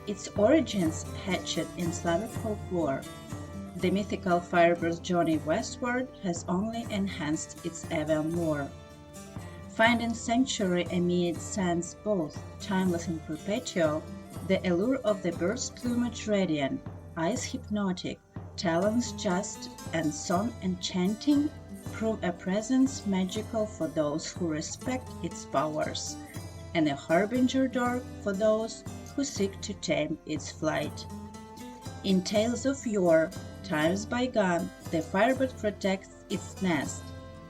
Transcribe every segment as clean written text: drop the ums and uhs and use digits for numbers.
its origins hatched in Slavic folklore, the mythical Firebird's journey westward has only enhanced its avant lore. Finding sanctuary amid sands both timeless and perpetual, the allure of the bird's plumage radiant, eyes hypnotic, talons just, and song enchanting prove a presence magical for those who respect its powers, and a harbinger dark for those who seek to tame its flight. In tales of yore, times bygone, the firebird protects its nest,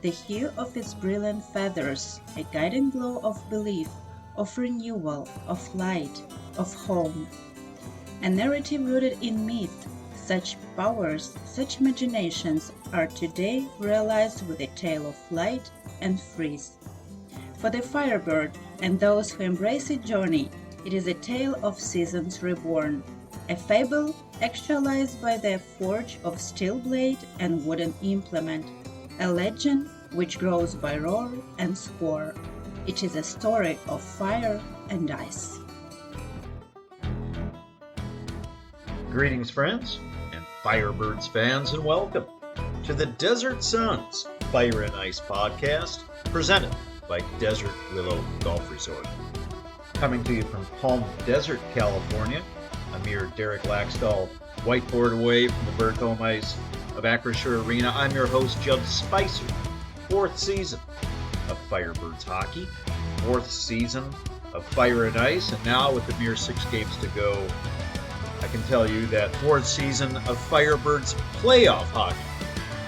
the hue of its brilliant feathers, a guiding glow of belief, of renewal, of light, of home. A narrative rooted in myth, such powers, such imaginations are today realized with a tale of light and freeze. For the firebird and those who embrace its journey, it is a tale of seasons reborn, a fable actualized by the forge of steel blade and wooden implement, a legend which grows by roar and score. It is a story of fire and ice. Greetings, friends, and Firebirds fans, and welcome to the Desert Suns Fire and Ice podcast, presented by Desert Willow Golf Resort. Coming to you from Palm Desert, California, a mere Derek Laxdal whiteboard away from the bird home ice of Acrisure Arena, I'm your host, Judd Spicer. Fourth season of Firebirds hockey, fourth season of Fire and Ice, and now with a mere 6 games to go, I can tell you that fourth season of Firebirds playoff hockey,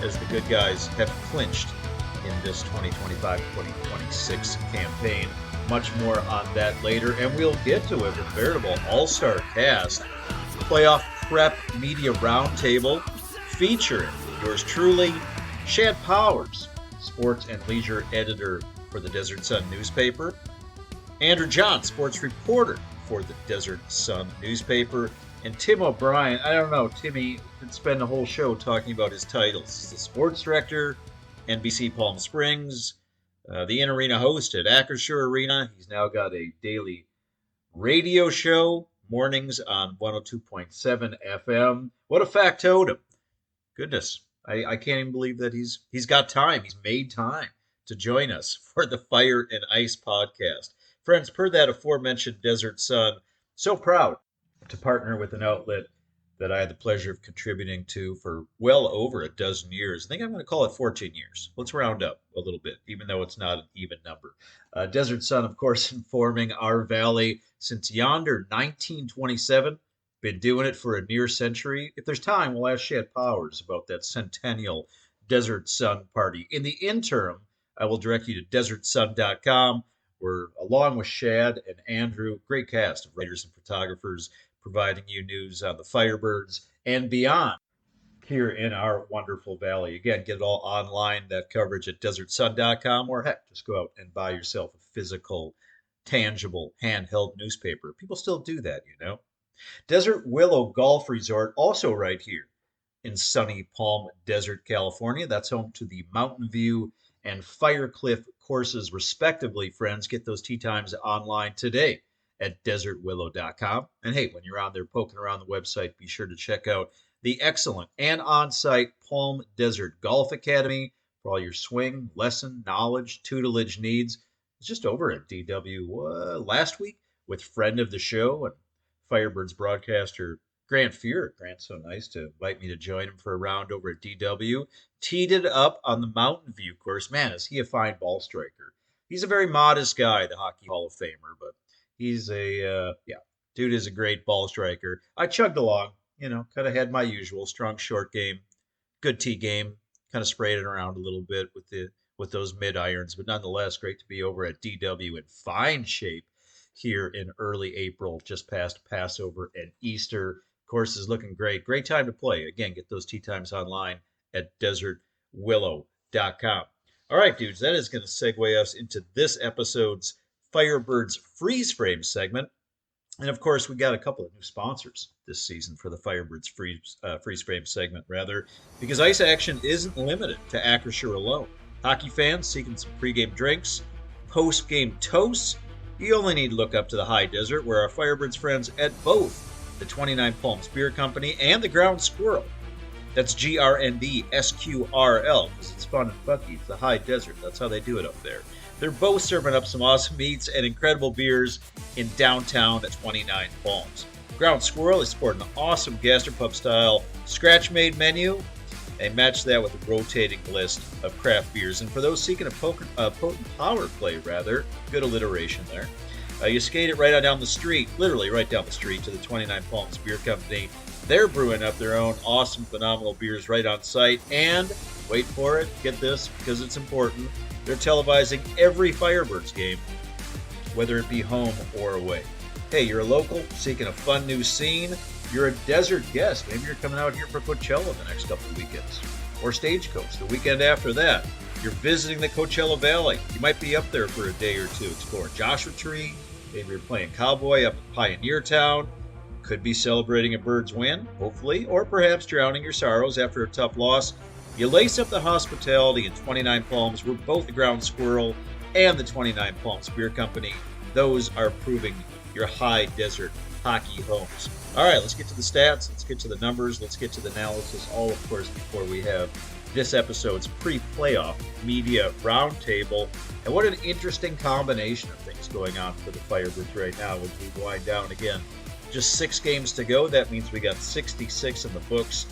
as the good guys have clinched in this 2025-2026 campaign. Much more on that later, and we'll get to it with a veritable all-star cast. Playoff Prep Media Roundtable featuring yours truly, Shad Powers, sports and leisure editor for the Desert Sun newspaper, Andrew John, sports reporter for the Desert Sun newspaper, and Tim O'Brien. I don't know, Timmy could spend the whole show talking about his titles. He's the sports director, NBC-Palm Springs, the in-arena host at Acrisure Arena. He's now got a daily radio show, mornings on 102.7 FM. What a factotum. Goodness, I can't even believe that he's got time. He's made time to join us for the Fire and Ice podcast. Friends, per that aforementioned Desert Sun, so proud to partner with an outlet that I had the pleasure of contributing to for well over a dozen years. I think I'm going to call it 14 years. Let's round up a little bit, even though it's not an even number. Desert Sun, of course, informing our valley since yonder 1927. Been doing it for a near century. If there's time, we'll ask Shad Powers about that centennial Desert Sun party. In the interim, I will direct you to desertsun.com, where along with Shad and Andrew, great cast of writers and photographers, providing you news on the Firebirds and beyond here in our wonderful valley. Again, get it all online, that coverage at desertsun.com, or heck, just go out and buy yourself a physical, tangible, handheld newspaper. People still do that, you know. Desert Willow Golf Resort, also right here in sunny Palm Desert, California. That's home to the Mountain View and Firecliff courses, respectively, friends. Get those tee times online today at desertwillow.com. And hey, when you're on there poking around the website, be sure to check out the excellent and on-site Palm Desert Golf Academy for all your swing, lesson, knowledge, tutelage needs. It's just over at DW last week with friend of the show and Firebirds broadcaster Grant Fuhr. Grant's so nice to invite me to join him for a round over at DW. Teed it up on the Mountain View course. Man, is he a fine ball striker. He's a very modest guy, the Hockey Hall of Famer, but he's dude is a great ball striker. I chugged along, kind of had my usual strong short game, good tee game, kind of sprayed it around a little bit with those mid irons, but nonetheless, great to be over at DW in fine shape here in early April, just past Passover and Easter. Course is looking great. Great time to play. Again, get those tee times online at desertwillow.com. All right, dudes, that is going to segue us into this episode's Firebirds Freeze Frame segment. And of course, we got a couple of new sponsors this season for the Firebirds Freeze Frame segment, because ice action isn't limited to Acrisure alone. Hockey fans seeking some pregame drinks, post-game toasts, you only need to look up to the high desert, where our Firebirds friends at both the 29 Palms Beer Company, and the Ground Squirrel. That's GRNDSQRL, because it's fun and funky. It's the high desert. That's how they do it up there. They're both serving up some awesome meats and incredible beers in downtown at 29 Palms. Ground Squirrel is sporting an awesome gastropub-style scratch-made menu. They match that with a rotating list of craft beers. And for those seeking a potent power play, good alliteration there. You skate it right on down the street, literally right down the street, to the 29 Palms Beer Company. They're brewing up their own awesome, phenomenal beers right on site. And, wait for it, get this, because it's important, they're televising every Firebirds game, whether it be home or away. Hey, you're a local, seeking a fun new scene. You're a desert guest. Maybe you're coming out here for Coachella the next couple of weekends. Or Stagecoach the weekend after that. You're visiting the Coachella Valley. You might be up there for a day or two exploring Joshua Tree. Maybe you're playing cowboy up in Pioneer Town. Could be celebrating a Birds win, hopefully, or perhaps drowning your sorrows after a tough loss. You lace up the hospitality in 29 Palms, where both the Ground Squirrel and the 29 Palms Beer Company, those are proving your high desert hockey homes. All right, let's get to the stats. Let's get to the numbers. Let's get to the analysis, all, of course, before we have this episode's pre-playoff media roundtable. And what an interesting combination of things going on for the Firebirds right now as we wind down again. Just 6 games to go. That means we got 66 in the books.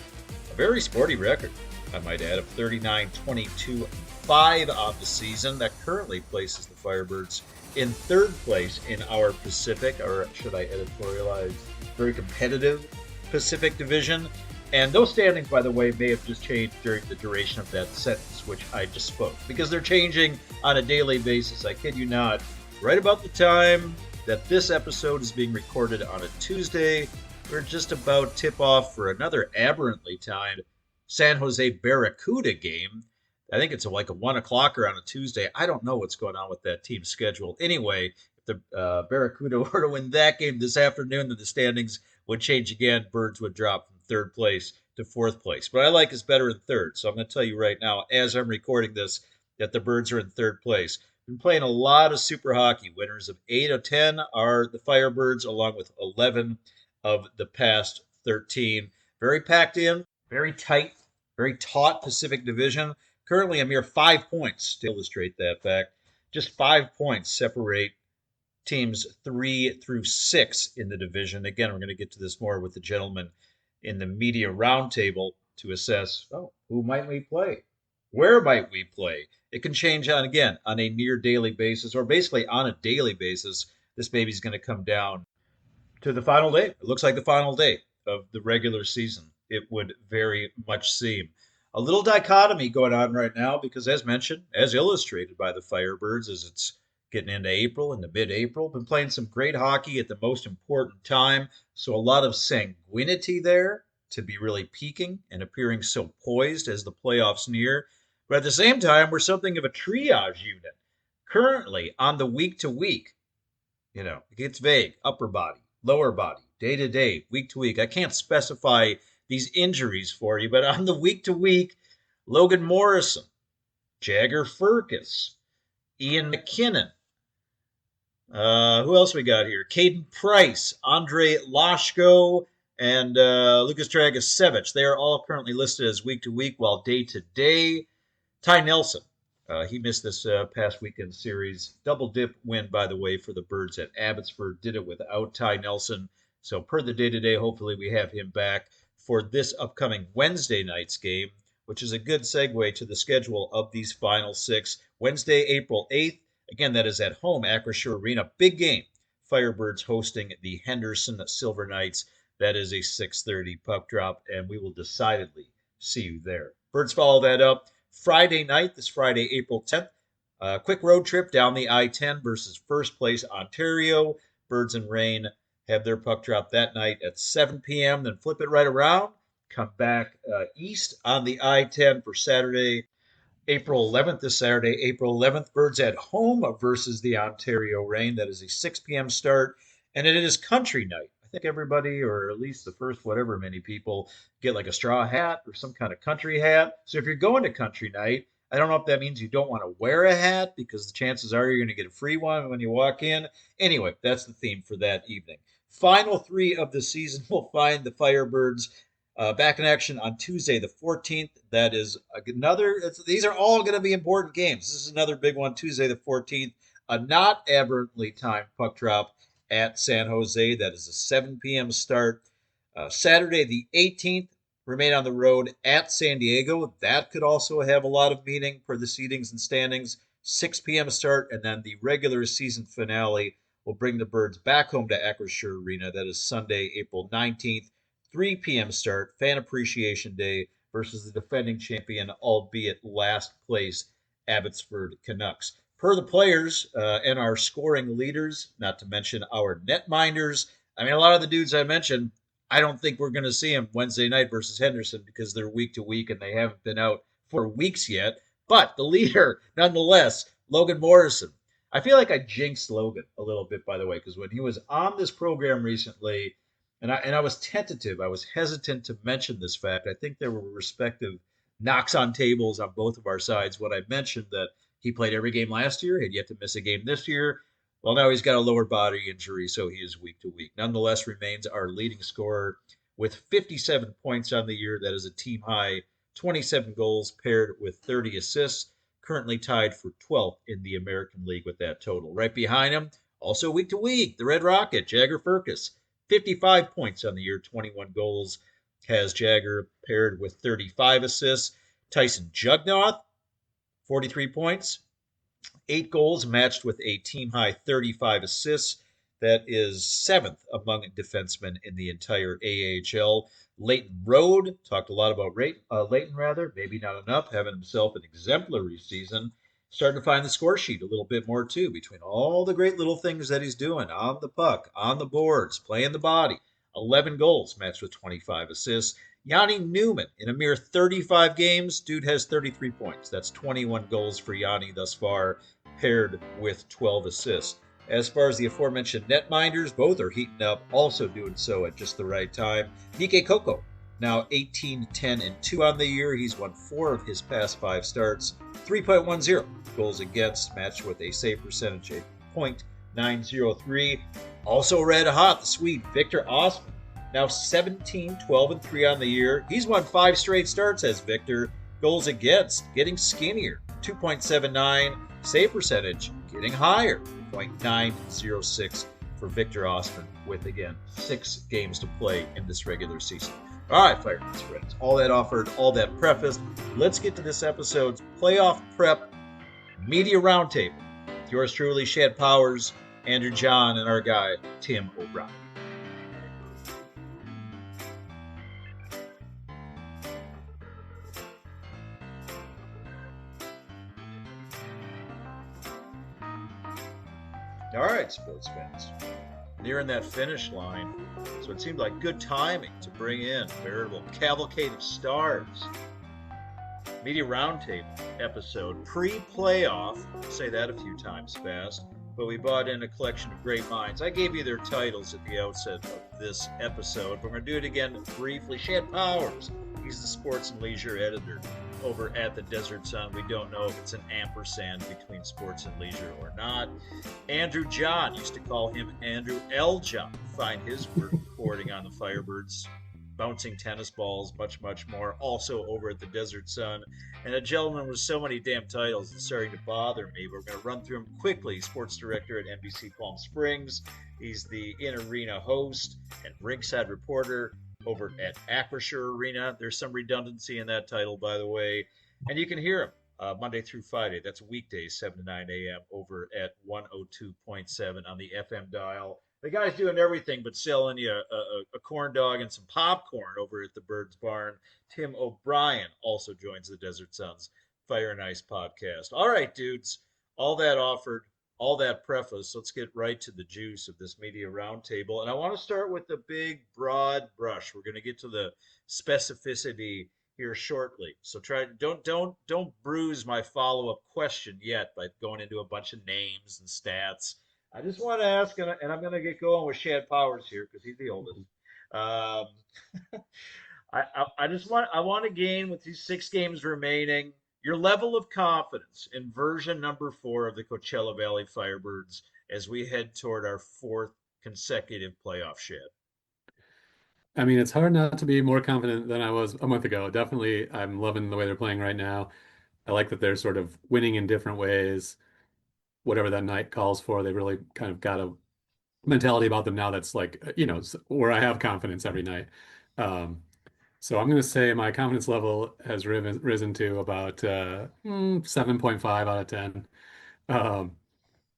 A very sporty record, I might add, of 39-22-5 on the season. That currently places the Firebirds in 3rd place in our Pacific, or should I editorialize, very competitive Pacific Division. And those standings, by the way, may have just changed during the duration of that sentence, which I just spoke, because they're changing on a daily basis. I kid you not. Right about the time that this episode is being recorded on a Tuesday, we're just about tip-off for another aberrantly timed San Jose Barracuda game. I think it's like a 1 o'clocker on a Tuesday. I don't know what's going on with that team's schedule. Anyway, if the Barracuda were to win that game this afternoon, then the standings would change again. Birds would drop from 3rd place to 4th place. But I like us better in 3rd. So I'm going to tell you right now, as I'm recording this, that the Birds are in 3rd place. Been playing a lot of Super Hockey. Winners of 8 of 10 are the Firebirds, along with 11 of the past 13. Very packed in, very tight, very taut Pacific Division. Currently a mere 5 points to illustrate that fact. Just 5 points separate teams 3 through 6 in the division. Again, we're going to get to this more with the gentleman in the media roundtable to assess, who might we play? Where might we play? It can change on a near daily basis, or basically on a daily basis. This baby's going to come down to the final day. It looks like the final day of the regular season. It would very much seem. A little dichotomy going on right now because, as mentioned, as illustrated by the Firebirds, as it's getting into April, into mid-April, been playing some great hockey at the most important time. So a lot of sanguinity there to be really peaking and appearing so poised as the playoffs near. But at the same time, we're something of a triage unit. Currently, on the week-to-week, it gets vague. Upper body, lower body, day-to-day, week-to-week. I can't specify these injuries for you, but on the week-to-week, Logan Morrison, Jagger Furcus, Ian McKinnon. Who else we got here? Caden Price, Andre Lashko, and Lucas Dragisevich. They are all currently listed as week-to-week, while day-to-day, Ty Nelson. He missed this past weekend series. Double dip win, by the way, for the Birds at Abbotsford. Did it without Ty Nelson. So per the day-to-day, hopefully we have him back for this upcoming Wednesday night's game, which is a good segue to the schedule of these final 6. Wednesday, April 8th. Again, that is at home, Acrisure Arena. Big game. Firebirds hosting the Henderson Silver Knights. That is a 6:30 puck drop, and we will decidedly see you there. Birds follow that up Friday night, this Friday, April 10th. Quick road trip down the I-10 versus first place Ontario. Birds and Rain have their puck drop that night at 7 p.m., then flip it right around, come back east on the I-10 for Saturday, April 11th. This Saturday, April 11th, Birds at home versus the Ontario Rain. That is a 6 p.m. start, and it is country night. I think everybody, or at least the first whatever many people, get like a straw hat or some kind of country hat. So if you're going to country night, I don't know if that means you don't want to wear a hat, because the chances are you're going to get a free one when you walk in. Anyway, that's the theme for that evening. Final 3 of the season will find the Firebirds back in action on Tuesday, the 14th. That is these are all going to be important games. This is another big one, Tuesday, the 14th. A not aberrantly timed puck drop at San Jose. That is a 7 p.m. start. Saturday, the 18th, remain on the road at San Diego. That could also have a lot of meaning for the seedings and standings. 6 p.m. start, and then the regular season finale will bring the Birds back home to Acrisure Arena. That is Sunday, April 19th, 3 p.m. start, Fan Appreciation Day versus the defending champion, albeit last place, Abbotsford Canucks. Per the players and our scoring leaders, not to mention our netminders, I mean, a lot of the dudes I mentioned, I don't think we're going to see them Wednesday night versus Henderson because they're week to week and they haven't been out for weeks yet. But the leader, nonetheless, Logan Morrison. I feel like I jinxed Logan a little bit, by the way, because when he was on this program recently, and I was tentative, I was hesitant to mention this fact. I think there were respective knocks on tables on both of our sides when I mentioned that he played every game last year, had yet to miss a game this year. Well, now he's got a lower body injury, so he is week to week. Nonetheless, remains our leading scorer with 57 points on the year. That is a team high 27 goals paired with 30 assists. Currently tied for 12th in the American League with that total. Right behind him, also week to week, the Red Rocket, Jagger Firkus. 55 points on the year, 21 goals. Has Jagger paired with 35 assists. Tyson Jugnoth, 43 points. 8 goals matched with a team-high 35 assists. That is 7th among defensemen in the entire AHL. Leighton Road, talked a lot about Leighton, maybe not enough, having himself an exemplary season. Starting to find the score sheet a little bit more, too, between all the great little things that he's doing on the puck, on the boards, playing the body. 11 goals matched with 25 assists. Yanni Newman, in a mere 35 games, dude has 33 points. That's 21 goals for Yanni thus far, paired with 12 assists. As far as the aforementioned netminders, both are heating up, also doing so at just the right time. Nike Coco, now 18, 10, and 2 on the year. He's won 4 of his past 5 starts. 3.10 goals against, matched with a save percentage of .903. Also red hot, the Swede Victor Osman, now 17, 12, and 3 on the year. He's won 5 straight starts as Victor. Goals against, getting skinnier, 2.79. Save percentage, getting higher, .906 for Victor Osman with, again, 6 games to play in this regular season. All right, Firebirds friends, all that offered, all that prefaced, let's get to this episode's playoff prep media roundtable. Yours truly, Shad Powers, Andrew John, and our guy, Tim O'Brien. All right, sports fans, nearing that finish line, so it seemed like good timing to bring in a veritable cavalcade of stars. Media Roundtable episode, pre-playoff, I'll say that a few times fast, but we brought in a collection of great minds. I gave you their titles at the outset of this episode, but we're going to do it again briefly. Shad Powers, he's the sports and leisure editor over at the Desert Sun. We don't know if it's an ampersand between sports and leisure or not. Andrew John, used to call him Andrew L. John. Find his work reporting on the Firebirds, bouncing tennis balls, much, much more. Also over at the Desert Sun. And a gentleman with so many damn titles, it's starting to bother me. We're going to run through him quickly. Sports director at NBC-Palm Springs. He's the in-arena host and Rinkside Reporter over at Acrisure Arena. There's some redundancy in that title, by the way. And you can hear him Monday through Friday. That's weekdays, 7 to 9 a.m. over at 102.7 on the FM dial. The guy's doing everything but selling you a corn dog and some popcorn over at the Birds Barn. Tim O'Brien also joins the Desert Sun's Fire and Ice podcast. All right, dudes, all that offered, all that preface, let's get right to the juice of this media roundtable. And I want to start with the big, broad brush. We're going to get to the specificity here shortly. So don't bruise my follow-up question yet by going into a bunch of names and stats. I just want to ask, and I'm going to get going with Shad Powers here because he's the oldest. I want to gain with these 6 games remaining your level of confidence in version number 4 of the Coachella Valley Firebirds as we head toward our 4th consecutive playoff shed. I mean, it's hard not to be more confident than I was a month ago. Definitely, I'm loving the way they're playing right now. I like that they're sort of winning in different ways, whatever that night calls for. They really kind of got a mentality about them now that's like, where I have confidence every night. Um, so I'm going to say my confidence level has risen to about 7.5 out of 10. Um,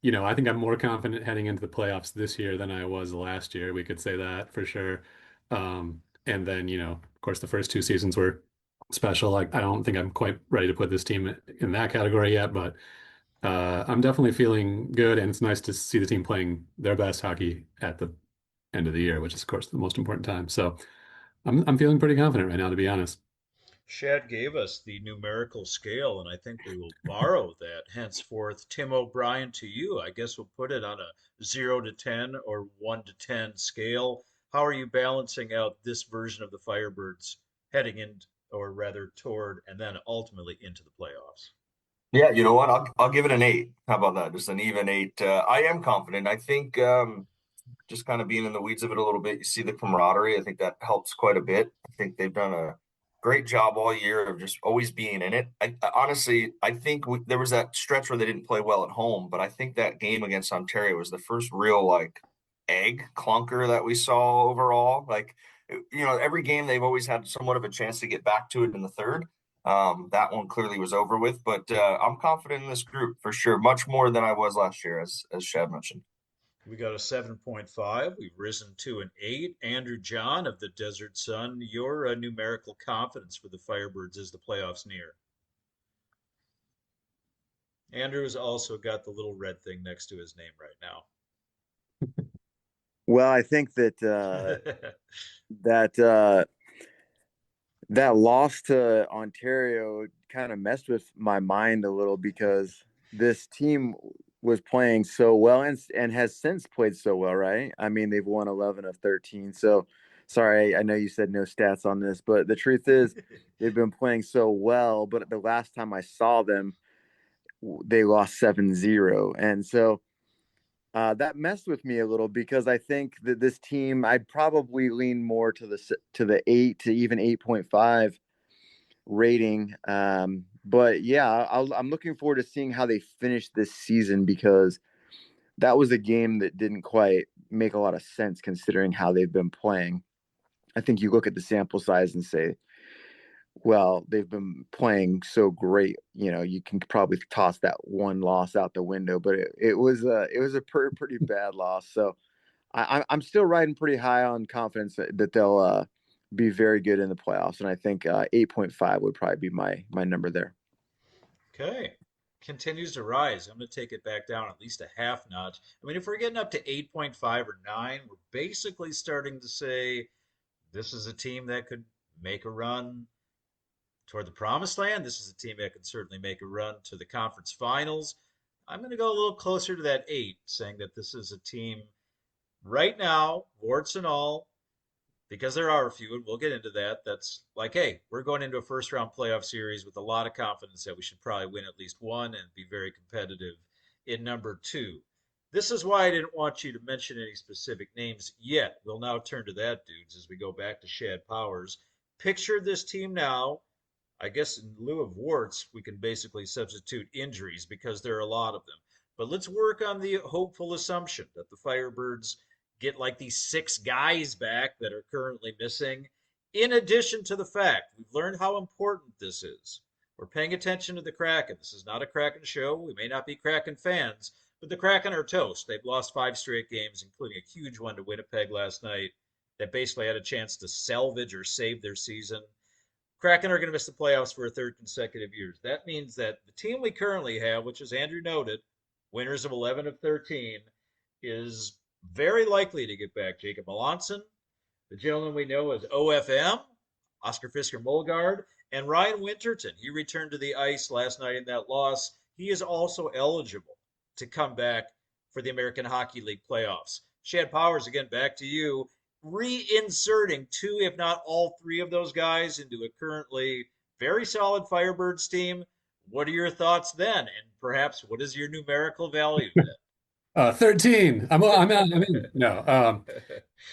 I think I'm more confident heading into the playoffs this year than I was last year. We could say that for sure. And then, of course, the first two seasons were special. Like, I don't think I'm quite ready to put this team in that category yet, but I'm definitely feeling good. And it's nice to see the team playing their best hockey at the end of the year, which is, of course, the most important time. So I'm feeling pretty confident right now, to be honest. Shad gave us the numerical scale, and I think we will borrow that henceforth. Tim O'Brien, to you, I guess we'll put it on a 0 to 10 or 1 to 10 scale. How are you balancing out this version of the Firebirds heading in, or rather toward, and then ultimately into the playoffs? Yeah, you know what? I'll give it an 8. How about that? Just an even 8. I am confident. I think just kind of being in the weeds of it a little bit, you see the camaraderie. I think that helps quite a bit. I think they've done a great job all year of just always being in it. Honestly, I think there was that stretch where they didn't play well at home, but I think that game against Ontario was the first real like egg clunker that we saw overall. Like, every game they've always had somewhat of a chance to get back to it in the third. That one clearly was over with, but I'm confident in this group for sure, much more than I was last year, as Shad mentioned. We got a 7.5. We've risen to an 8. Andrew John of the Desert Sun, your numerical confidence for the Firebirds as the playoffs near. Andrew's also got the little red thing next to his name right now. Well, I think that that that loss to Ontario kind of messed with my mind a little because this team was playing so well and has since played so well, right? I mean, they've won 11 of 13. So, sorry, I know you said no stats on this, but the truth is they've been playing so well, but the last time I saw them, they lost 7-0. And so that messed with me a little because I think that this team, I'd probably lean more to the 8 to even 8.5 rating. But yeah, I'm looking forward to seeing how they finish this season because that was a game that didn't quite make a lot of sense considering how they've been playing. I think you look at the sample size and say, well, they've been playing so great. You can probably toss that one loss out the window, but it was a pretty bad loss. So I'm still riding pretty high on confidence that they'll be very good in the playoffs, and I think 8.5 would probably be my number there. Okay. Continues to rise. I'm going to take it back down at least a half notch. I mean, if we're getting up to 8.5 or 9, we're basically starting to say this is a team that could make a run toward the promised land. This is a team that could certainly make a run to the conference finals. I'm going to go a little closer to that 8, saying that this is a team right now, warts and all, because there are a few, and we'll get into that. That's like, hey, we're going into a first round playoff series with a lot of confidence that we should probably win at least one and be very competitive in number 2. This is why I didn't want you to mention any specific names yet. We'll now turn to that, dudes, as we go back to Shad Powers. Picture this team now. I guess in lieu of warts, we can basically substitute injuries because there are a lot of them. But let's work on the hopeful assumption that the Firebirds get like these 6 guys back that are currently missing. In addition to the fact we've learned how important this is. We're paying attention to the Kraken. This is not a Kraken show. We may not be Kraken fans, but the Kraken are toast. They've lost 5 straight games, including a huge one to Winnipeg last night that basically had a chance to salvage or save their season. Kraken are going to miss the playoffs for a third consecutive year. That means that the team we currently have, which as Andrew noted, winners of 11 of 13, is very likely to get back Jacob Melanson, the gentleman we know as OFM, Oscar Fisker-Molgaard, and Ryan Winterton. He returned to the ice last night in that loss. He is also eligible to come back for the American Hockey League playoffs. Shad Powers, again, back to you. Reinserting 2, if not all 3 of those guys into a currently very solid Firebirds team. What are your thoughts then? And perhaps what is your numerical value then? 13. I'm in. No.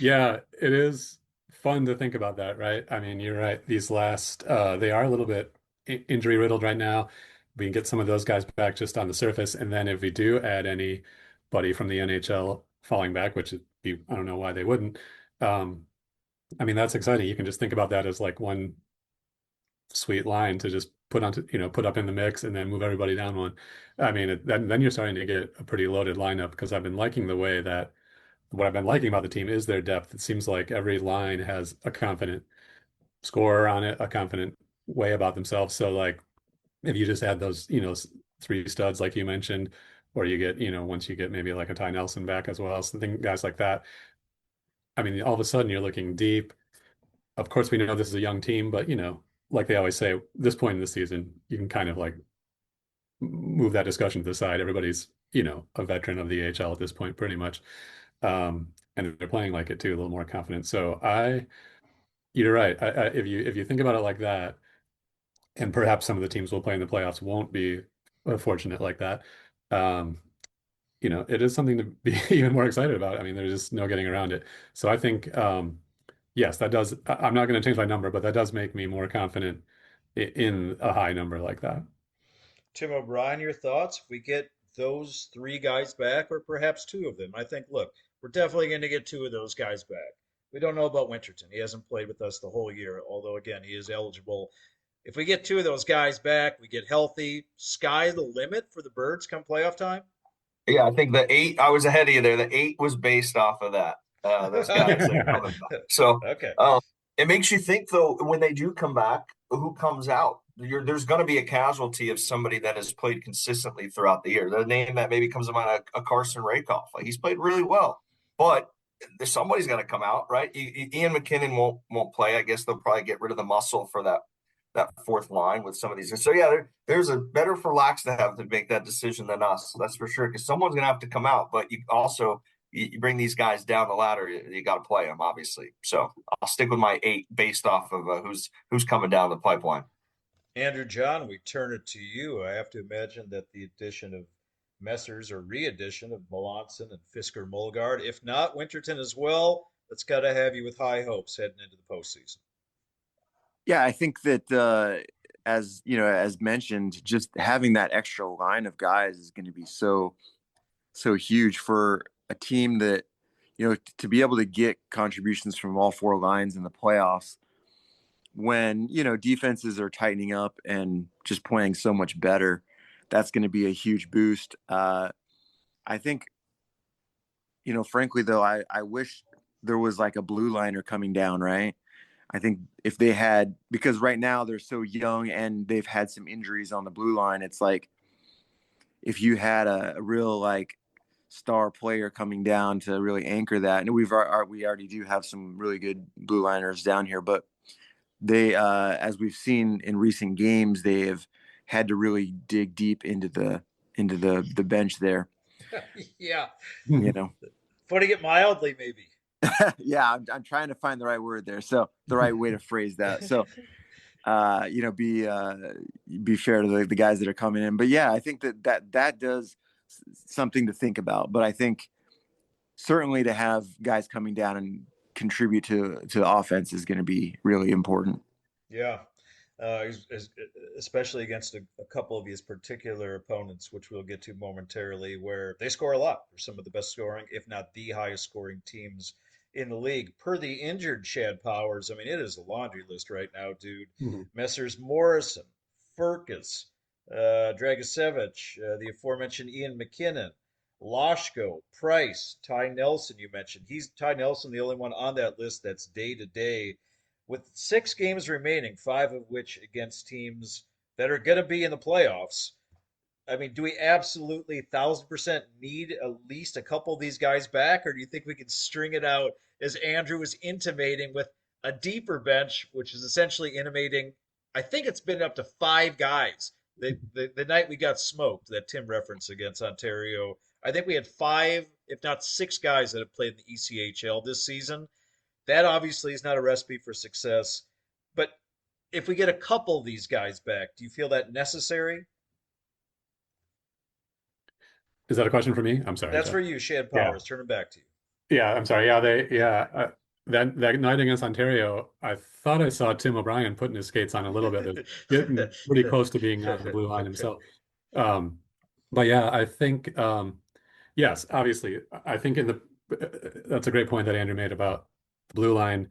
Yeah, it is fun to think about that, right? I mean, you're right. These last, they are a little bit injury riddled right now. We can get some of those guys back just on the surface, and then if we do add anybody from the NHL falling back, which would be, I don't know why they wouldn't. Um, I mean, that's exciting. You can just think about that as like one sweet line to just put onto, put up in the mix and then move everybody down one. I mean, then you're starting to get a pretty loaded lineup because I've been liking the way that what I've been liking about the team is their depth. It seems like every line has a confident scorer on it, a confident way about themselves. So like if you just add those, three studs like you mentioned, or you get, once you get maybe like a Ty Nelson back as well, something guys like that. I mean, all of a sudden you're looking deep. Of course, we know this is a young team, but like they always say, this point in the season, you can kind of like move that discussion to the side. Everybody's, a veteran of the AHL at this point, pretty much. And they're playing like it too, a little more confident. So you're right. If you think about it like that, and perhaps some of the teams will play in the playoffs won't be fortunate like that. Um, it is something to be even more excited about. I mean, there's just no getting around it. So I think, yes, that does. I'm not going to change my number, but that does make me more confident in a high number like that. Tim O'Brien, your thoughts? If we get those three guys back, or perhaps two of them, I think, look, we're definitely going to get two of those guys back. We don't know about Winterton. He hasn't played with us the whole year, although, again, he is eligible. If we get two of those guys back, we get healthy, sky the limit for the Birds come playoff time? Yeah, I think the 8, I was ahead of you there. The 8 was based off of that, those guys that are coming back. So Okay. it makes you think, though, when they do come back, who comes out? There's going to be a casualty of somebody that has played consistently throughout the year. The name that maybe comes to mind, a Carson Rakoff. Like, he's played really well, but somebody's got to come out, right? Ian McKinnon won't play. I guess they'll probably get rid of the muscle for that fourth line with some of these. So yeah, there's a better for Lax to have to make that decision than us. That's for sure. Because someone's going to have to come out, but you also you bring these guys down the ladder. You got to play them, obviously. So I'll stick with my 8 based off of who's coming down the pipeline. Andrew John, we turn it to you. I have to imagine that the addition of Messers or re-addition of Melanson and Fisker Mulgard, if not Winterton as well, that's got to have you with high hopes heading into the postseason. Yeah, I think that as as mentioned, just having that extra line of guys is going to be so huge for a team that to be able to get contributions from all 4 lines in the playoffs when defenses are tightening up and just playing so much better. That's going to be a huge boost. I think frankly though, I wish there was like a blue liner coming down, right? I think if they had, because right now they're so young and they've had some injuries on the blue line, it's like if you had a real like star player coming down to really anchor that. And we already do have some really good blue liners down here, but they, as we've seen in recent games, they have had to really dig deep into the bench there. Yeah. You know, Putting it mildly, maybe. yeah, I'm trying to find the right word there. So the right way to phrase that. So, be fair to the guys that are coming in. But yeah, I think that does something to think about. But I think certainly to have guys coming down and contribute to the offense is going to be really important. Yeah. Especially against a couple of his particular opponents, which we'll get to momentarily, where they score a lot. They're some of the best scoring, if not the highest scoring teams in the league. Per the injured Shad Powers, I mean, it is a laundry list right now, dude. Mm-hmm. Messrs. Morrison, Furcus, Dragisevich, the aforementioned Ian McKinnon, Loshko, Price, Ty Nelson, you mentioned. Ty Nelson, the only one on that list that's day to day with 6 games remaining, 5 of which against teams that are going to be in the playoffs. I mean, do we absolutely 1,000% need at least a couple of these guys back, or do you think we can string it out, as Andrew was intimating, with a deeper bench, which is essentially intimating? I think it's been up to 5 guys. The night we got smoked that Tim referenced against Ontario, I think we had 5, if not 6 guys that have played in the ECHL this season. That obviously is not a recipe for success. But if we get a couple of these guys back, do you feel that necessary? Is that a question for me? I'm sorry, That's Jeff. for you, Shad Yeah. Powers. Turn it back to you. Yeah, I'm sorry. That night against Ontario, I thought I saw Tim O'Brien putting his skates on a little bit. They're getting pretty close to being on the blue line himself. Um, but yeah, I think yes, obviously, I think in the that's a great point that Andrew made about the blue line.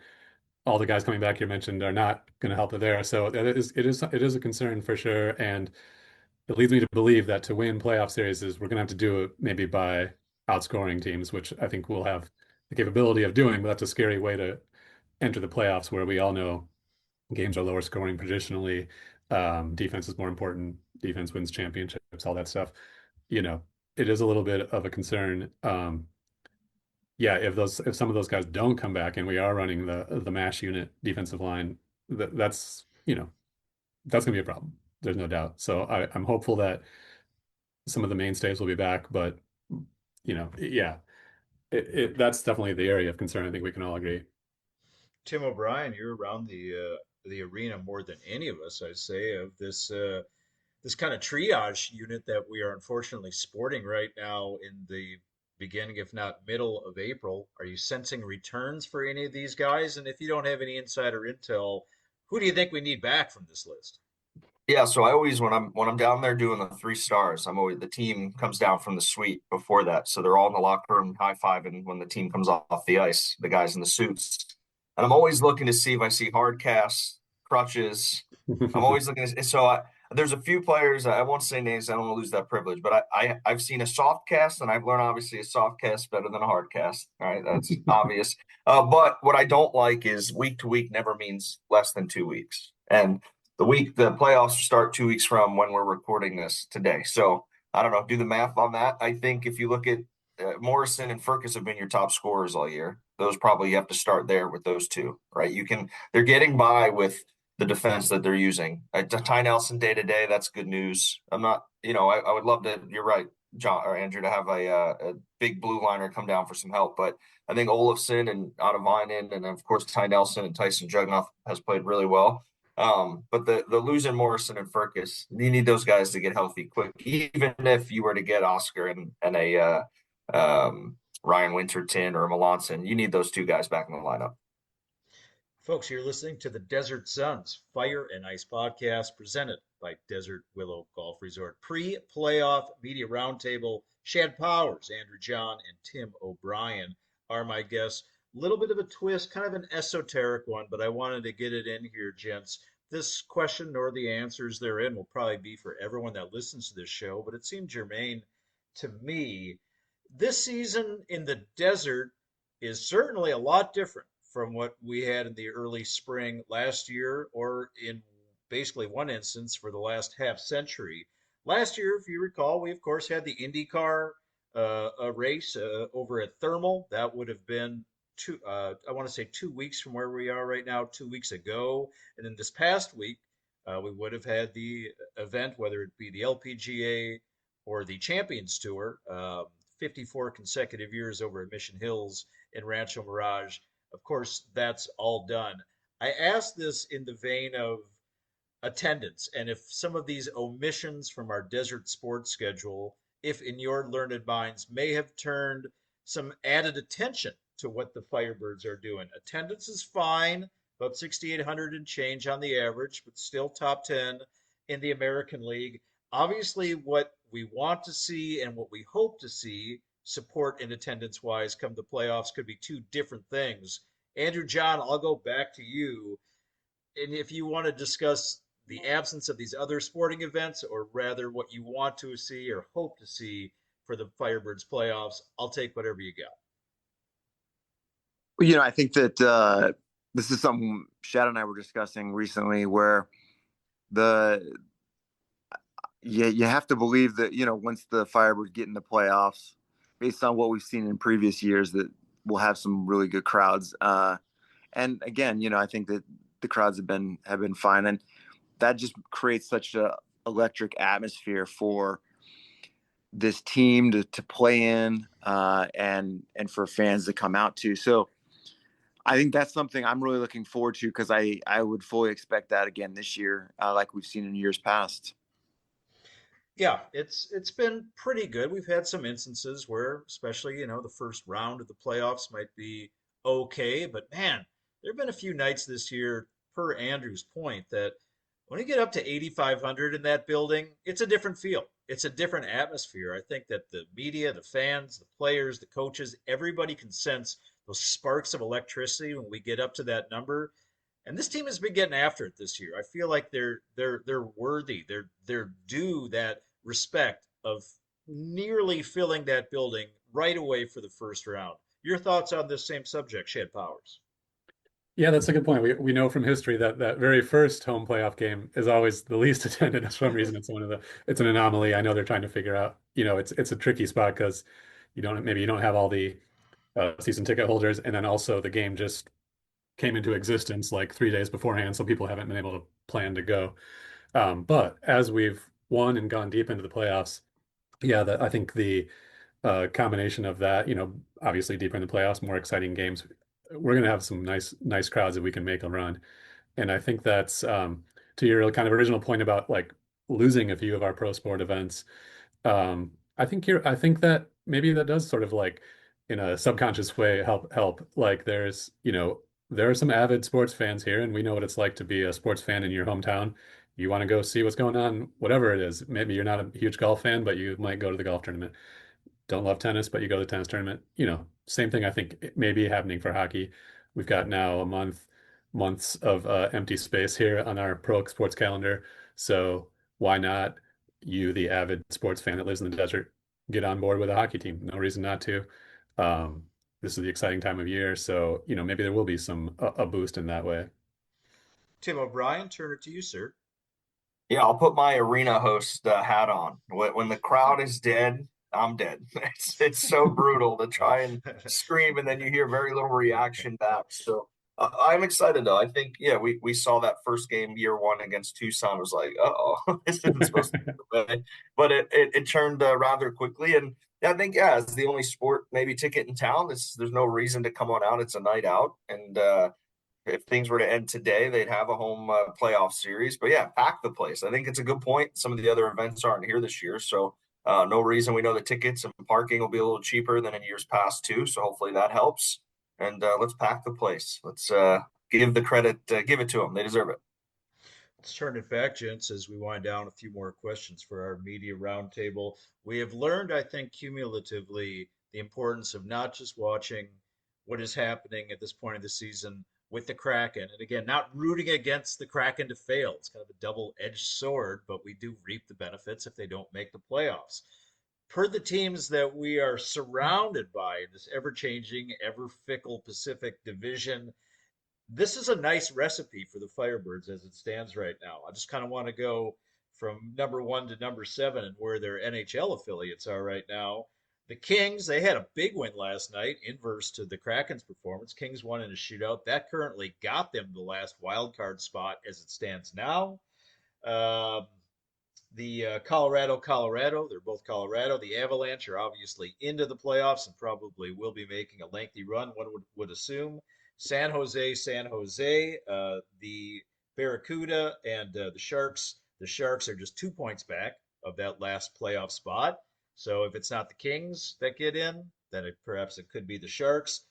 All the guys coming back you mentioned are not going to help it there. So it is a concern for sure, and it leads me to believe that to win playoff series is we're going to have to do it maybe by outscoring teams, which I think we'll have the capability of doing, but that's a scary way to enter the playoffs where we all know games are lower scoring traditionally. Defense is more important. Defense wins championships, all that stuff. You know, it is a little bit of a concern. Yeah, if some of those guys don't come back and we are running the mash unit defensive line, that's that's gonna be a problem. There's no doubt. So I'm hopeful that some of the mainstays will be back, but yeah, that's definitely the area of concern. I think we can all agree. Tim O'Brien, you're around the arena more than any of us, I'd say, of this kind of triage unit that we are unfortunately sporting right now in the beginning, if not middle of April. Are you sensing returns for any of these guys? And if you don't have any insider intel, who do you think we need back from this list? Yeah, so I always when I'm down there doing the 3 stars, I'm always the team comes down from the suite before that. So they're all in the locker room high-fiving when the team comes off the ice, the guys in the suits. And I'm always looking to see if I see hard casts, crutches. I'm always looking to there's a few players, I won't say names, I don't want to lose that privilege, but I've seen a soft cast, and I've learned obviously a soft cast better than a hard cast. All right, that's obvious. But what I don't like is week to week never means less than 2 weeks. And the playoffs start 2 weeks from when we're recording this today. So I don't know, do the math on that. I think if you look at Morrison and Furcus have been your top scorers all year. Those probably you have to start there with those two, right? They're getting by with the defense that they're using. Ty Nelson day to day, that's good news. I'm not, I would love to. You're right, John or Andrew, to have a big blue liner come down for some help, but I think Olofsson and Otavainen and of course Ty Nelson and Tyson Jugnoff has played really well. But the losing Morrison and Furcus, you need those guys to get healthy quick. Even if you were to get Oscar and a Ryan Winterton or Melanson, you need those two guys back in the lineup. Folks, you're listening to the Desert Suns Fire and Ice podcast presented by Desert Willow Golf Resort. Pre-playoff media roundtable. Shad Powers, Andrew John, and Tim O'Brien are my guests. A little bit of a twist, kind of an esoteric one, but I wanted to get it in here, gents. This question nor the answers therein will probably be for everyone that listens to this show, but it seemed germane to me. This season in the desert is certainly a lot different from what we had in the early spring last year, or in basically one instance for the last half century. Last year, if you recall, we of course had the IndyCar a race over at Thermal. That would have been I want to say 2 weeks from where we are right now, 2 weeks ago. And then this past week, we would have had the event, whether it be the LPGA or the Champions Tour, 54 consecutive years over at Mission Hills in Rancho Mirage. Of course, that's all done. I ask this in the vein of attendance, and if some of these omissions from our desert sports schedule, if in your learned minds may have turned some added attention to what the Firebirds are doing. Attendance is fine, about 6,800 and change on the average, but still top 10 in the American League. Obviously, what we want to see and what we hope to see, support and attendance wise, come the playoffs could be two different things. Andrew John, I'll go back to you. And if you want to discuss the absence of these other sporting events, or rather what you want to see or hope to see for the Firebirds playoffs, I'll take whatever you got. Well, I think that this is something Shad and I were discussing recently, where you have to believe that, once the Firebirds get in the playoffs, based on what we've seen in previous years, that we'll have some really good crowds. And again, I think that the crowds have been fine, and that just creates such a electric atmosphere for this team to play in, and for fans to come out to. So I think that's something I'm really looking forward to, because I would fully expect that again this year, like we've seen in years past. Yeah, it's been pretty good. We've had some instances where, especially, the first round of the playoffs might be okay, but man, there have been a few nights this year, per Andrew's point, that when you get up to 8,500 in that building, it's a different feel. It's a different atmosphere. I think that the media, the fans, the players, the coaches, everybody can sense those sparks of electricity when we get up to that number. And this team has been getting after it this year. I feel like they're worthy. They're due that respect of nearly filling that building right away for the first round. Your thoughts on this same subject, Shad Powers? Yeah, that's a good point. We know from history that that very first home playoff game is always the least attended. For some reason, it's an anomaly. I know they're trying to figure out. It's a tricky spot because you don't have all the season ticket holders, and then also the game just came into existence like 3 days beforehand, so people haven't been able to plan to go. But as we've won and gone deep into the playoffs, yeah, I think the combination of that, obviously deeper in the playoffs, more exciting games. We're going to have some nice crowds that we can make a run. And I think that's to your kind of original point about like losing a few of our pro sport events. I think that maybe that does sort of like in a subconscious way help. Like there are some avid sports fans here, and we know what it's like to be a sports fan in your hometown. You want to go see what's going on, whatever it is. Maybe you're not a huge golf fan, but you might go to the golf tournament. Don't love tennis, but you go to the tennis tournament. Same thing I think it may be happening for hockey. We've got now months of empty space here on our pro sports calendar. So why not you, the avid sports fan that lives in the desert, get on board with a hockey team? No reason not to. This is the exciting time of year, so maybe there will be a boost in that way. Tim O'Brien, turn it to you, sir. Yeah, I'll put my arena host hat on. When the crowd is dead, I'm dead. It's so brutal to try and scream, and then you hear very little reaction back. So I'm excited though. I think we saw that first game year one against Tucson. It was like, oh, this isn't supposed to be the way, but it turned rather quickly. And I think it's the only sport maybe ticket in town. There's no reason to come on out. It's a night out, and if things were to end today, they'd have a home playoff series. But yeah, pack the place. I think it's a good point. Some of the other events aren't here this year, so no reason. We know the tickets and parking will be a little cheaper than in years past too. So hopefully that helps. And let's pack the place. Let's give the credit, give it to them. They deserve it. Let's turn it back, gents, as we wind down a few more questions for our media roundtable. We have learned, I think, cumulatively, the importance of not just watching what is happening at this point of the season with the Kraken. And again, not rooting against the Kraken to fail. It's kind of a double-edged sword, but we do reap the benefits if they don't make the playoffs. Per the teams that we are surrounded by in this ever-changing, ever-fickle Pacific Division, this is a nice recipe for the Firebirds as it stands right now. I just kind of want to go from number one to number seven and where their NHL affiliates are right now. The Kings, they had a big win last night, inverse to the Kraken's performance. Kings won in a shootout. That currently got them the last wild card spot as it stands now. The Colorado, they're both Colorado. The Avalanche are obviously into the playoffs and probably will be making a lengthy run, one would assume. San Jose, the Barracuda, and the Sharks. The Sharks are just 2 points back of that last playoff spot. So if it's not the Kings that get in, then perhaps it could be the Sharks.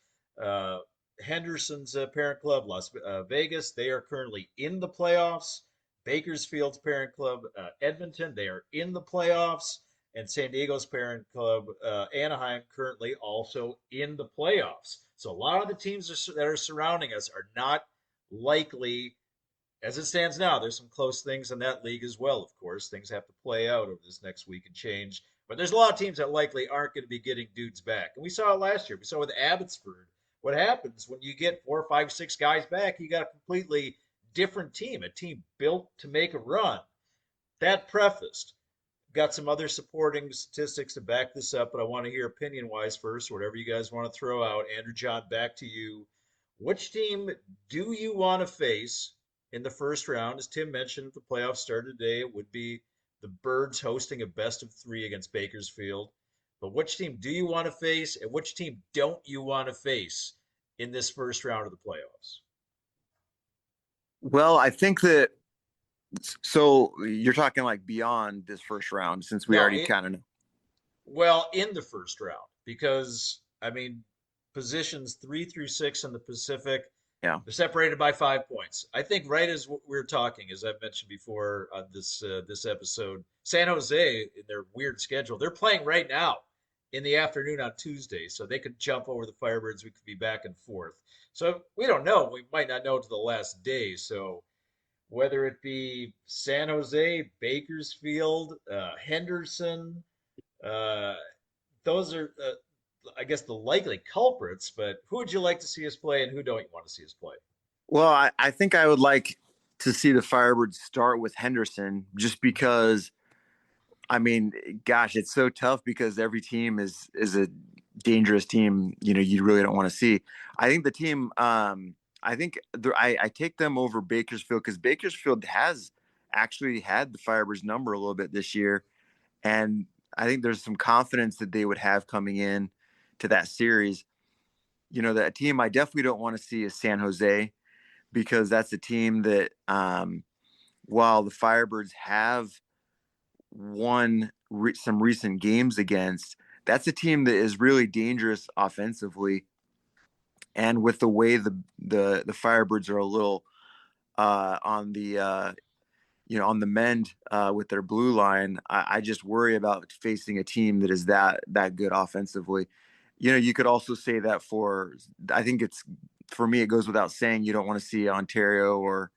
Henderson's parent club, Las Vegas, they are currently in the playoffs. Bakersfield's parent club, Edmonton, they are in the playoffs. And San Diego's parent club, Anaheim, currently also in the playoffs. So a lot of the teams that are surrounding us are not likely, as it stands now. There's some close things in that league as well, of course. Things have to play out over this next week and change. But there's a lot of teams that likely aren't going to be getting dudes back. And we saw it last year. We saw with Abbotsford what happens when you get 4, 5, 6 guys back. You got a completely different team, a team built to make a run. That prefaced. Got some other supporting statistics to back this up, but I want to hear opinion-wise first, whatever you guys want to throw out. Andrew, John, back to you. Which team do you want to face in the first round? As Tim mentioned, if the playoffs started today, it would be the Birds hosting a best-of-3 against Bakersfield. But which team do you want to face, and which team don't you want to face in this first round of the playoffs? Well, I think that So you're talking like beyond this first round, since we No, already kind of know. well, in the first round, because I mean, positions 3 through 6 in the Pacific, Yeah. they're separated by 5 points. I think right as we're talking, as I've mentioned before on this episode, San Jose in their weird schedule, they're playing right now in the afternoon on Tuesday, so they could jump over the Firebirds. We could be back and forth. So we don't know. We might not know to the last day. So whether it be San Jose, Bakersfield, Henderson, uh, those are, I guess, the likely culprits. But who would you like to see us play, and who don't you want to see us play? Well, I think I would like to see the Firebirds start with Henderson, just because, I mean, gosh, it's so tough because every team is a dangerous team. You really don't want to see. I think the team. I think I take them over Bakersfield because Bakersfield has actually had the Firebirds number a little bit this year, and I think there's some confidence that they would have coming in to that series. That team I definitely don't want to see is San Jose, because that's a team that, while the Firebirds have won some recent games against, that's a team that is really dangerous offensively. And with the way the Firebirds are a little on the on the mend with their blue line, I just worry about facing a team that is that good offensively. You could also say that I think for me, it goes without saying, you don't want to see Ontario or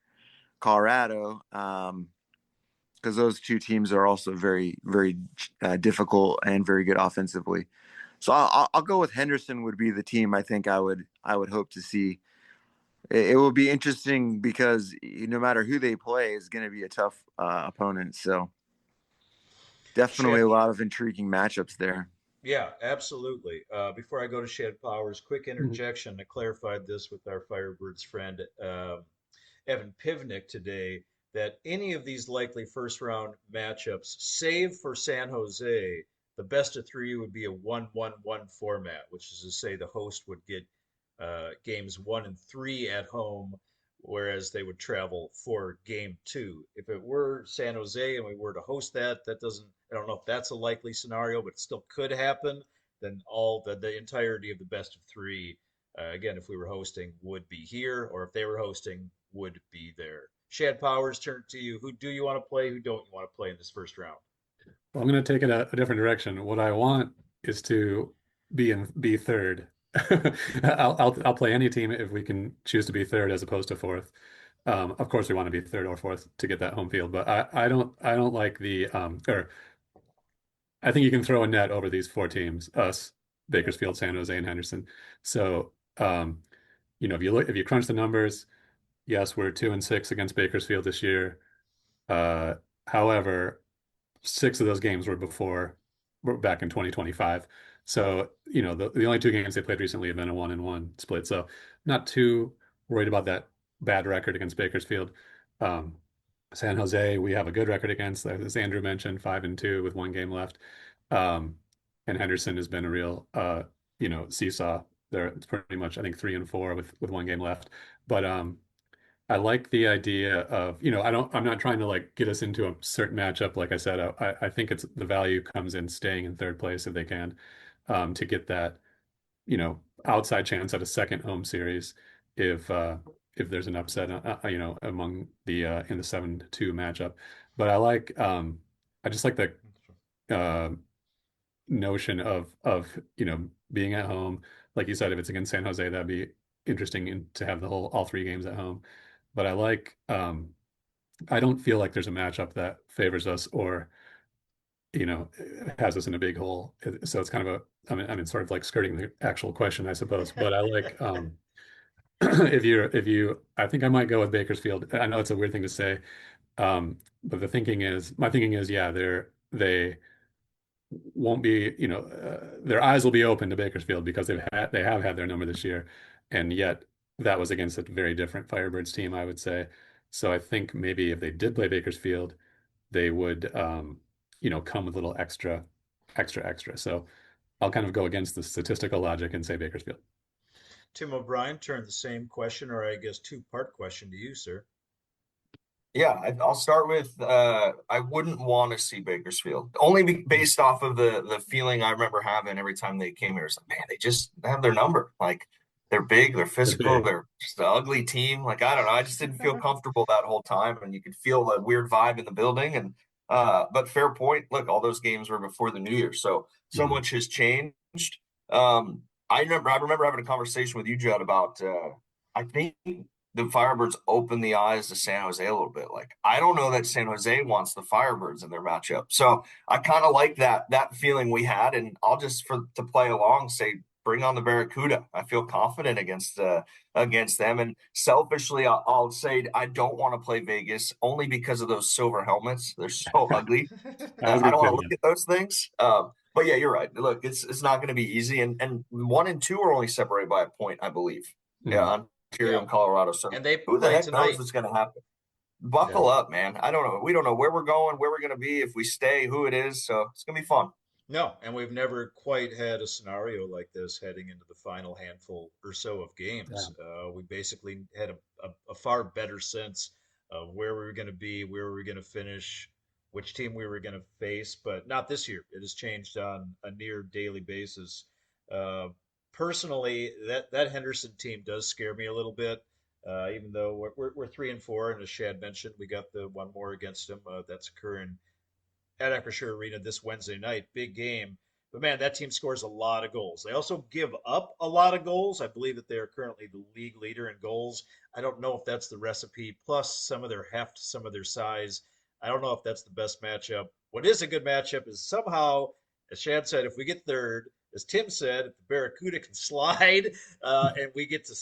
Colorado, because those two teams are also very, very difficult and very good offensively. So I'll go with Henderson would be the team I think I would hope to see. It will be interesting because no matter who they play is going to be a tough opponent. So definitely Shad, a lot of intriguing matchups there. yeah, absolutely. Before I go to Shad Powers, quick interjection. I clarified this with our Firebirds friend Evan Pivnik today, that any of these likely first round matchups, save for San Jose, the best of three would be a 1-1-1 format, which is to say the host would get games 1 and 3 at home, whereas they would travel for game 2. If it were San Jose and we were to host that, that doesn't, I don't know if that's a likely scenario, but it still could happen. Then all the entirety of the best of three, again, if we were hosting, would be here, or if they were hosting, would be there. Shad Powers, turn to you. Who do you want to play? Who don't you want to play in this first round? Well, I'm going to take it a different direction. What I want is to be third. I'll play any team if we can choose to be third as opposed to fourth. Of course, we want to be third or fourth to get that home field, but I don't like or I think you can throw a net over these four teams: us, Bakersfield, San Jose, and Henderson. So, if you crunch the numbers, yes, we're 2-6 against Bakersfield this year. However, 6 of those games were back in 2025. So, the only 2 games they played recently have been a 1-1 split. So, not too worried about that bad record against Bakersfield. Um, San Jose, we have a good record against, as Andrew mentioned, 5-2 with 1 game left. Um, and Henderson has been a real, seesaw. It's pretty much, I think, 3-4 with 1 game left. But I like the idea of, I'm not trying to like get us into a certain matchup. Like I said, I think it's the value comes in staying in third place if they can, to get that, outside chance at a second home series if there's an upset, among the in the 7-2 matchup. But I just like the uh, notion of being at home. Like you said, if it's against San Jose, that'd be interesting to have all 3 games at home. But I don't feel like there's a matchup that favors us or has us in a big hole. So it's kind of sort of like skirting the actual question, I suppose. But I like I think I might go with Bakersfield. I know it's a weird thing to say, but my thinking is, yeah, they won't be, their eyes will be open to Bakersfield because they have had their number this year, and yet that was against a very different Firebirds team, I would say. So I think maybe if they did play Bakersfield, they would, come with a little extra. So I'll kind of go against the statistical logic and say Bakersfield. Tim O'Brien, turn the same question, or I guess two-part question to you, sir. Yeah, I'll start with I wouldn't want to see Bakersfield, only based off of the feeling I remember having every time they came here. It's like, man, they just have their number. Like they're big, they're They're physical, big. they're just an ugly team. Like I don't know, I just didn't feel comfortable that whole time, and you could feel a weird vibe in the building. And but fair point. Look, all those games were before the new year, so Mhm. much has changed. I remember having a conversation with you, Judd, about I think the Firebirds opened the eyes to San Jose a little bit. Like, I don't know that San Jose wants the Firebirds in their matchup. So I kind of like that feeling we had. And I'll just to play along say, bring on the Barracuda. I feel confident against them. And selfishly, I'll say I don't want to play Vegas only because of those silver helmets. They're so ugly. I was I gonna don't want say, to look at those things. But yeah, you're right. Look, it's not going to be easy. And 1 and 2 are only separated by a point, I believe. Yeah, Mhm. Ontario and Colorado. So And they who the play heck tonight. knows what's going to happen? Buckle up, man. I don't know. We don't know where we're going, where we're going to be, if we stay, who it is. So it's going to be fun. No, and we've never quite had a scenario like this heading into the final handful or so of games. We basically had a far better sense of where we were going to be, where we were going to finish, which team we were going to face, but not this year. It has changed on a near daily basis. Uh, Personally, that Henderson team does scare me a little bit. Even though we're 3-4, and as Shad mentioned, we got the one more against them. That's occurring at Acrisure Arena this Wednesday night. Big game. But man, that team scores a lot of goals. They also give up a lot of goals. I believe that they are currently the league leader in goals. I don't know if that's the recipe, plus some of their heft, some of their size. I don't know if that's the best matchup. What is a good matchup is somehow, as Shad said, if we get third, as Tim said, if the Barracuda can slide, and they get to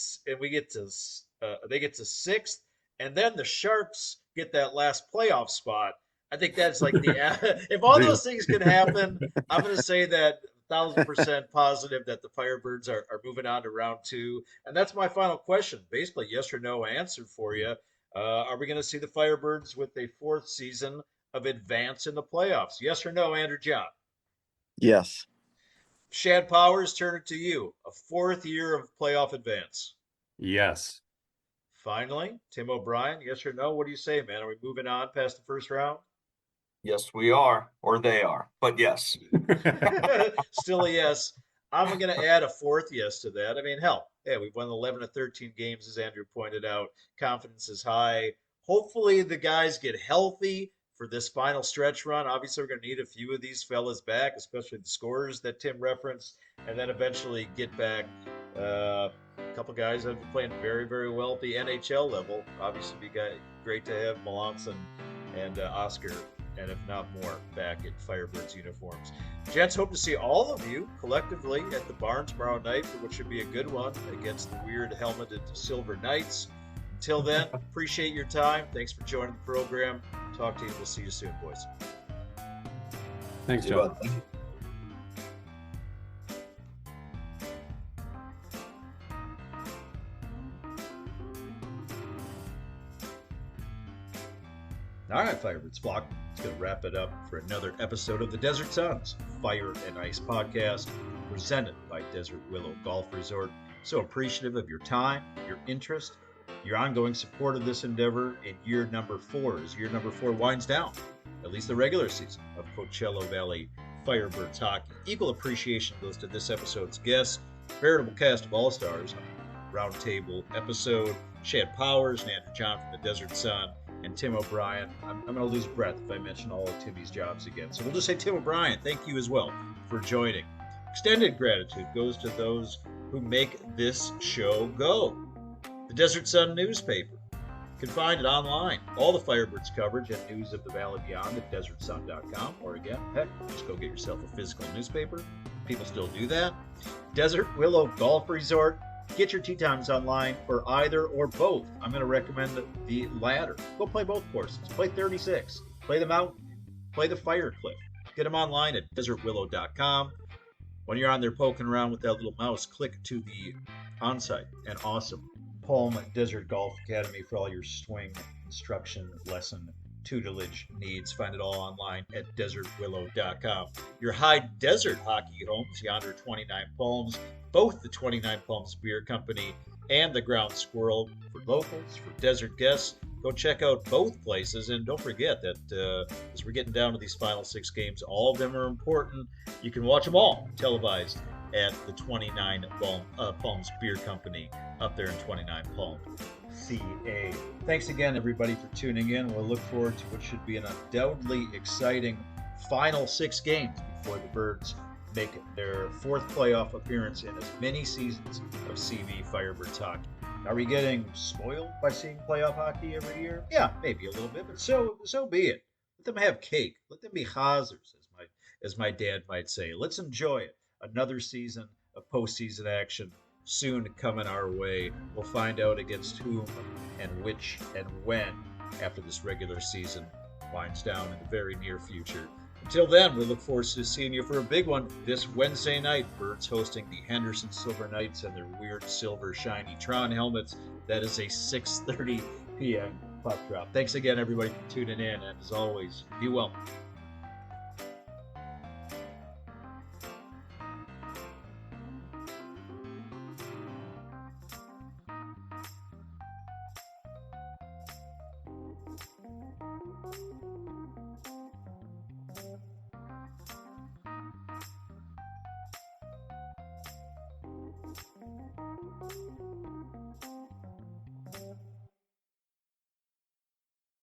sixth, and then the Sharks get that last playoff spot. I think that's like the if all those things could happen, I'm going to say that 1,000% positive that the Firebirds are moving on to round 2. And that's my final question. Basically, yes or no answer for you. Are we going to see the Firebirds with a 4th season of advance in the playoffs? Yes or no, Andrew John? Yes. Shad Powers, turn it to you. A 4th year of playoff advance. Yes. Finally, Tim O'Brien, yes or no? What do you say, man? Are we moving on past the first round? Yes, we are, or they are. But yes. Still a yes. I'm going to add a 4th yes to that. I mean, hell, hey, we've won 11 of 13 games, as Andrew pointed out. Confidence is high. Hopefully, the guys get healthy for this final stretch run. Obviously, we're going to need a few of these fellas back, especially the scorers that Tim referenced, and then eventually get back a couple guys that have been playing very, very well at the NHL level. Obviously, it'd be great to have Melanson and Oscar, and if not more, back in Firebirds uniforms. Gents, hope to see all of you collectively at the barn tomorrow night for what should be a good one against the weird helmeted Silver Knights. Until then, appreciate your time. Thanks for joining the program. Talk to you. We'll see you soon, boys. Thanks, Joe. All right, Firebirds flock. It's going to wrap it up for another episode of the Desert Suns Fire and Ice podcast, presented by Desert Willow Golf Resort. So appreciative of your time, your interest, your ongoing support of this endeavor in year number 4 as year number 4 winds down, at least the regular season of Coachella Valley Firebirds hockey. Equal appreciation goes to this episode's guests, veritable cast of all-stars, Roundtable episode, Shad Powers and Andrew John from the Desert Sun, and Tim O'Brien. I'm going to lose breath if I mention all of Timmy's jobs again. So we'll just say Tim O'Brien, thank you as well for joining. Extended gratitude goes to those who make this show go. The Desert Sun newspaper. You can find it online. All the Firebirds coverage and news of the Valley Beyond at desertsun.com. Or again, heck, just go get yourself a physical newspaper. People still do that. Desert Willow Golf Resort. Get your tee times online for either or both. I'm going to recommend the latter. Go play both courses. Play 36. Play the mountain. Play the Fire Cliff. Get them online at desertwillow.com. When you're on there poking around with that little mouse, click to the on-site and awesome Palm Desert Golf Academy for all your swing instruction lesson tutelage needs. Find it all online at desertwillow.com. Your high desert hockey homes, yonder 29 Palms, both the 29 Palms Beer Company and the Ground Squirrel for locals, for desert guests. go check out both places. And don't forget that as we're getting down to these final 6 games, all of them are important. You can watch them all televised at the 29 Palms Beer Company up there in 29 Palm, CA. Thanks again, everybody, for tuning in. We'll look forward to what should be an undoubtedly exciting final 6 games before the Birds make their 4th playoff appearance in as many seasons of CV Firebirds hockey. Are we getting spoiled by seeing playoff hockey every year? Yeah, maybe a little bit, but so be it. Let them have cake. Let them be hazards, as my dad might say. Let's enjoy it. Another season of postseason action soon coming our way. We'll find out against whom and which and when after this regular season winds down in the very near future. Until then, we look forward to seeing you for a big one this Wednesday night. Birds hosting the Henderson Silver Knights and their weird silver shiny Tron helmets. That is a 6:30 p.m. puck drop. Thanks again, everybody, for tuning in. And as always, be well.